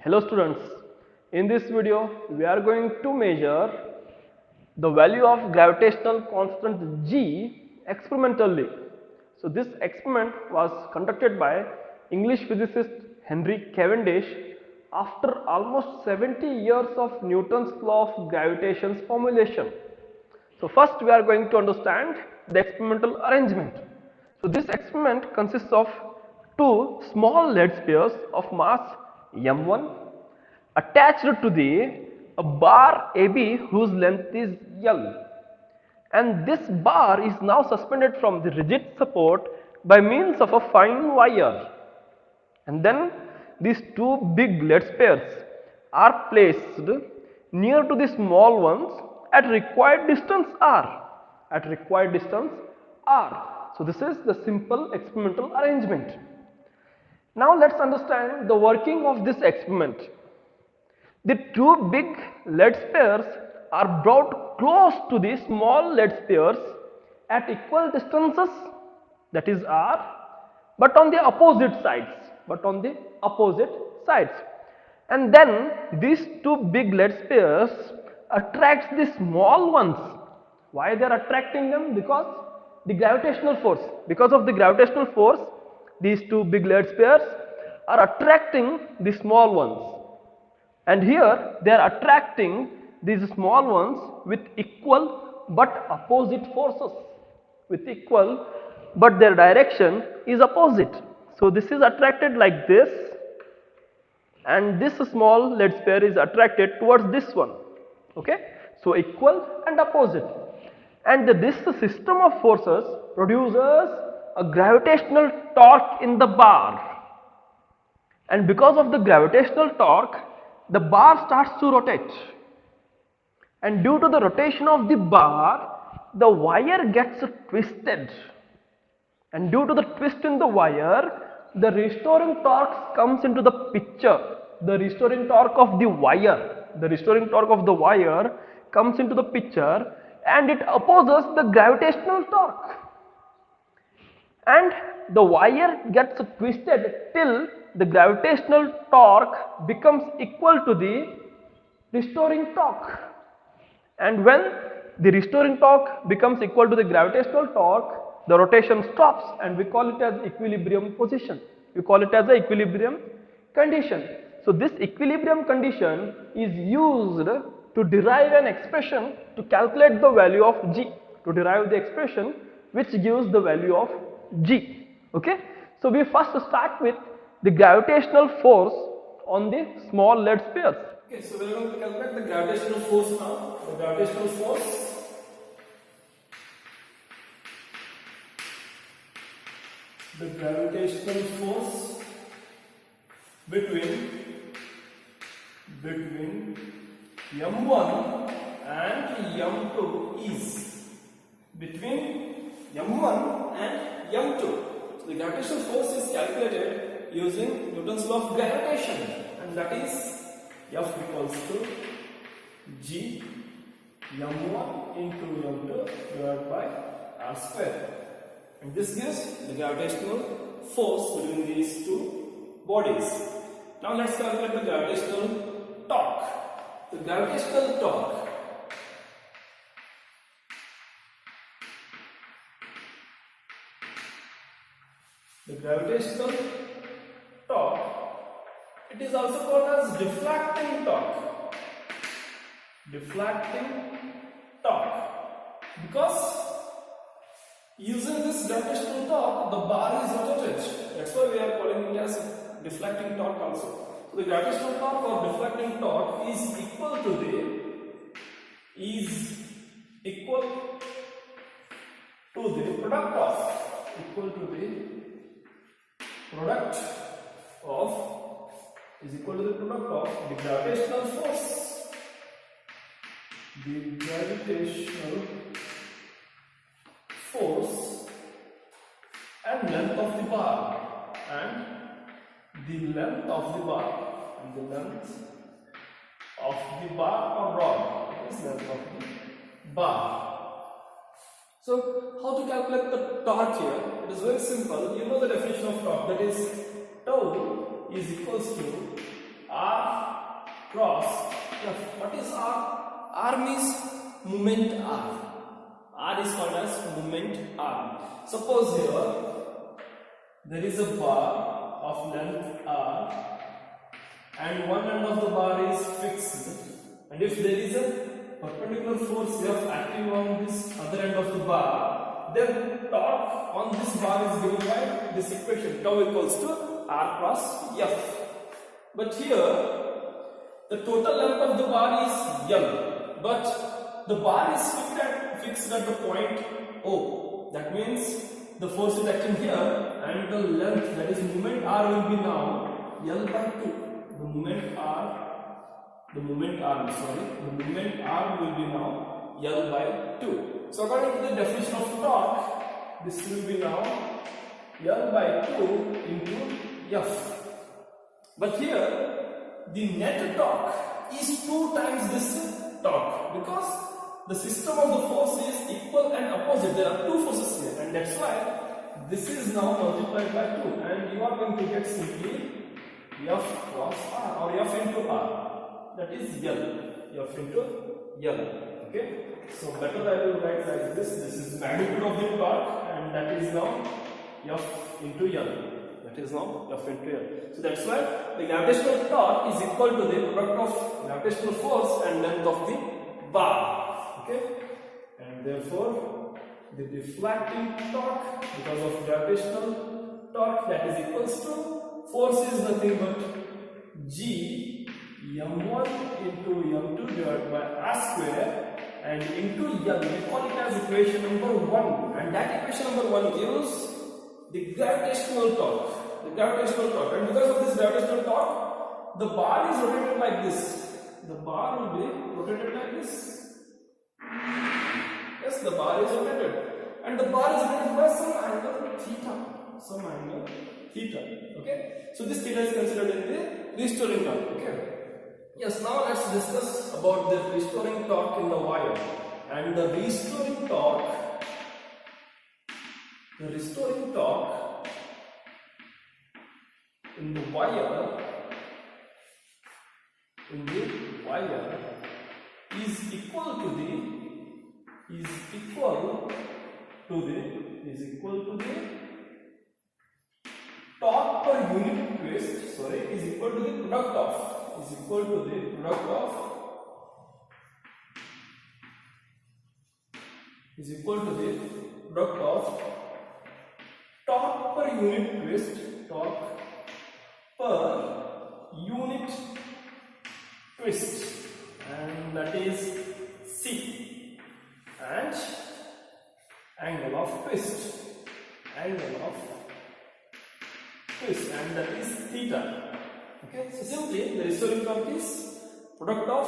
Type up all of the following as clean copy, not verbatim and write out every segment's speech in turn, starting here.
Hello students, in this video we are going to measure the value of gravitational constant G experimentally. So this experiment was conducted by English physicist Henry Cavendish after almost 70 years of Newton's law of gravitation's formulation. So first we are going to understand the experimental arrangement. So this experiment consists of two small lead spheres of mass m1 attached to a bar AB whose length is L, and this bar is now suspended from the rigid support by means of a fine wire, and then these two big lead spheres are placed near to the small ones at required distance r. So this is the simple experimental arrangement. Now let's understand the working of this experiment. The two big lead spheres are brought close to the small lead spheres at equal distances, that is r, but on the opposite sides. And then these two big lead spheres attracts the small ones. Why they are attracting them? Because of the gravitational force, these two big lead spheres are attracting the small ones. And here they are attracting these small ones with equal but opposite forces, but their direction is opposite. So this is attracted like this, and this small lead sphere is attracted towards this one. Okay, so equal and opposite, and this system of forces produces a gravitational torque in the bar, and because of the gravitational torque the bar starts to rotate, and due to the rotation of the bar the wire gets twisted, and due to the twist in the wire the restoring torque comes into the picture. The restoring torque of the wire comes into the picture, and it opposes the gravitational torque, and the wire gets twisted till the gravitational torque becomes equal to the restoring torque. And when the restoring torque becomes equal to the gravitational torque, the rotation stops, and we call it as equilibrium position. We call it as the equilibrium condition. So this equilibrium condition is used to derive an expression to calculate the value of G, to derive the expression which gives the value of G. Okay, so we first start with the gravitational force on the small lead spheres. Okay, so we are going to calculate the gravitational force now. The gravitational force between m1 and m2 is between m1 and m2. So the gravitational force is calculated using Newton's law of gravitation, and that is F equals to G m1 into m2 divided by r square, and this gives the gravitational force between these two bodies. Now let's calculate the gravitational torque. The gravitational torque it is also called as deflecting torque, because using this gravitational torque the bar is rotated. That's why we are calling it as deflecting torque also. So the gravitational torque or deflecting torque is equal to the product of the gravitational force, and length of the bar, and the length of the bar or rod is length of the bar. So how to calculate the torque here? It is very simple. You know the definition of torque, that is tau is equals to R cross F. What is R? R means moment R. R is called as moment R. Suppose here there is a bar of length R and one end of the bar is fixed, and if there is a perpendicular force F acting on this other end of the bar, then torque on this bar is given by this equation, tau equals to R cross F. But here the total length of the bar is L, but the bar is fixed at the point O. That means the force is acting here, and the length, that is moment R, will be now L by 2. The moment R will be now L by 2. So according to the definition of torque, this will be now L by 2 into F. But here the net torque is 2 times this torque, because the system of the force is equal and opposite. There are 2 forces here, and that's why this is now multiplied by 2, and you are going to get simply F cross R, or F into R, that is L, F into L. Okay, so better I will write like this. This is magnitude of the torque, and that is now F into L. That is now F into L. So that's why the gravitational torque is equal to the product of gravitational force and length of the bar. Okay, and therefore the deflecting torque, because of gravitational torque, that is equals to, force is nothing but G m1 into m2 divided by r square and into L. We call it as equation number 1, and that equation number 1 gives the gravitational torque. And because of this gravitational torque, the bar is rotated like this. The bar will be rotated like this. Yes, the bar is rotated, and the bar is rotated by some angle theta. Okay, so this theta is considered in the restoring torque. Okay. Yes, now let's discuss about the restoring torque in the wire. And the restoring torque in the wire is equal to the torque per unit twist, is equal to the product of torque per unit twist, and that is C, and angle of twist, and that is theta. Okay, so simply the restoring torque is product of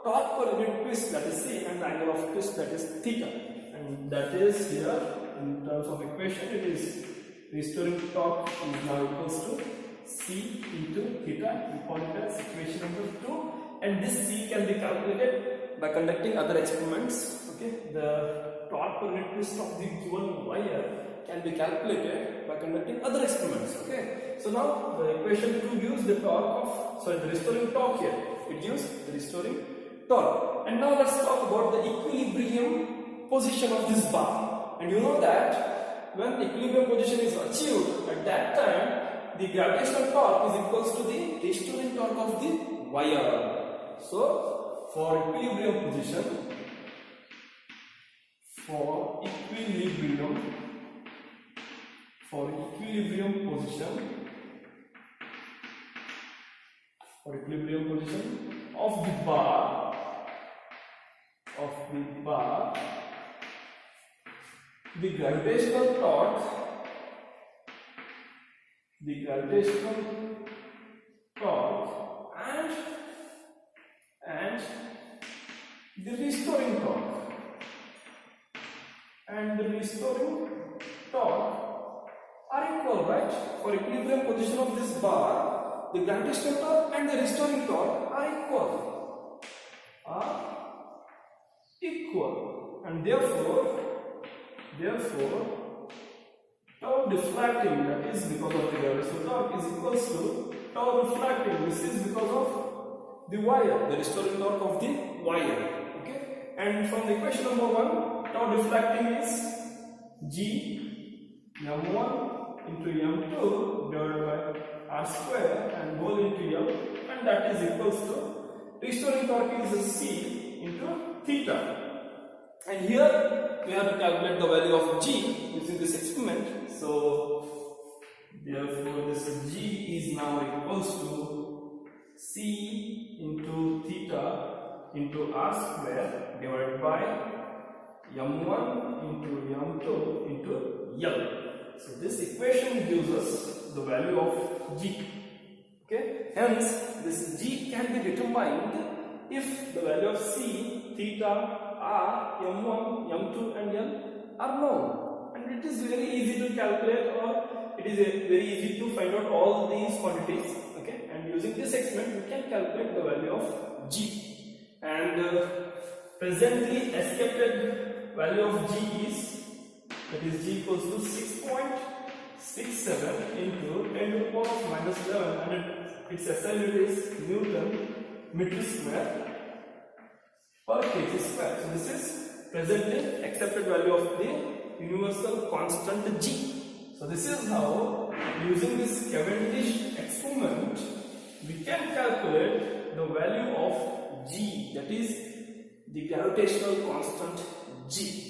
torque per unit twist, that is C, and angle of twist, that is theta, and that is here in terms of equation. It is restoring torque is now equals to C into theta. We call it as equation number 2, and this C can be calculated by conducting other experiments. Okay, the torque per unit twist of the given wire can be calculated by conducting other experiments. Okay, so now the equation 2 gives the the restoring torque here. It gives the restoring torque. And now let's talk about the equilibrium position of this bar. And you know that when the equilibrium position is achieved, at that time the gravitational torque is equals to the restoring torque of the wire. So for equilibrium position, of the bar, the gravitational torque and the restoring torque are equal, right? For equilibrium position of this bar, the gravitational torque and the restoring torque are equal, and therefore tau deflecting, that is because of the gravitational torque, is equals to tau refracting. This is because of the wire, the restoring torque of the wire. Okay, and from the equation number 1, tau refracting is G m1 into m2 divided by r square and whole into m, and that is equals to restoring torque is C into theta. And here we have to calculate the value of G using this experiment. So therefore this G is now equals to C into theta into r square divided by m1 into m2 into L. So this equation gives us the value of G. Okay, hence this G can be determined if the value of C, theta, R, m1, m2 and L are known, and it is very easy to calculate, or it is very easy to find out all these quantities. Okay, and using this experiment we can calculate the value of G, and presently accepted value of G is, that is G equals to 6.67 into 10 to the power of minus 11, and its SI unit is Newton meter square per kg square. So this is presently accepted value of the universal constant G. So this is how, using this Cavendish experiment, we can calculate the value of G, that is the gravitational constant G.